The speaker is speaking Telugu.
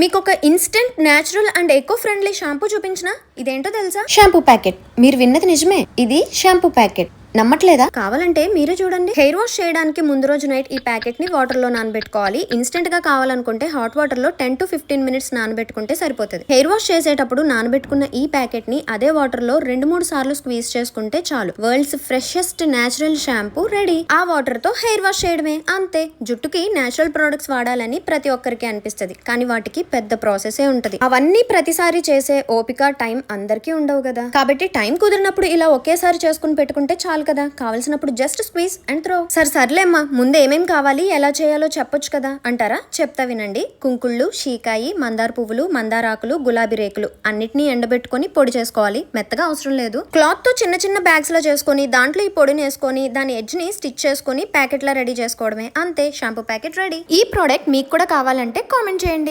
మీకు ఒక instant natural and eco friendly shampoo చూపించిన ఇదేంటో తెలుసా? Shampoo packet. మీరు విన్నది నిజమే, ఇది షాంపూ ప్యాకెట్. నమ్మట్లేదా? కావాలంటే మీరే చూడండి. హెయిర్ వాష్ చేయడానికి ముందు రోజు నైట్ ఈ ప్యాకెట్ ని వాటర్ లో నానబెట్టుకోవాలి. ఇన్స్టెంట్ గా కావాలనుకుంటే హాట్ వాటర్ లో 10 to 15 minutes నానబెట్టుకుంటే సరిపోతుంది. హెయిర్ వాష్ చేసేటప్పుడు నానబెట్టుకున్న ఈ ప్యాకెట్ ని అదే వాటర్ లో 2-3 సార్లు స్క్వీజ్ చేసుకుంటే చాలు. World's ఫ్రెషెస్ట్ natural shampoo ready. ఆ వాటర్ తో హెయిర్ వాష్ చేయడమే, అంతే. జుట్టుకి న్యాచురల్ ప్రొడక్ట్స్ వాడాలని ప్రతి ఒక్కరికి అనిపిస్తుంది, కానీ వాటికి పెద్ద ప్రాసెసే ఉంటది. అవన్నీ ప్రతిసారి చేసే ఓపిక, టైం అందరికీ ఉండవు కదా. కాబట్టి టైం కుదిరినప్పుడు ఇలా ఒకేసారి చేసుకుని పెట్టుకుంటే చాలు కదా. కావలసినప్పుడు జస్ట్ స్క్వీజ్ అండ్ త్రో. సర్లేమ్మా, ముందు ఏమేం కావాలి, ఎలా చేయాలో చెప్పొచ్చు కదా అంటారా? చెప్తా వినండి. కుంకుళ్ళు, షీకాయి, మందార పువ్వులు, మందారాకులు, గులాబీ రేకులు అన్నిటినీ ఎండబెట్టుకొని పొడి చేసుకోవాలి. మెత్తగా అవసరం లేదు. క్లాత్ తో చిన్న చిన్న బ్యాగ్స్ లో చేసుకొని దాంట్లో ఈ పొడిని వేసుకొని దాని ఎడ్జ్ ని స్టిచ్ చేసుకొని ప్యాకెట్ లా రెడీ చేసుకోవడమే, అంతే. Shampoo packet ready. ఈ ప్రోడక్ట్ మీకు కూడా కావాలంటే కామెంట్ చేయండి.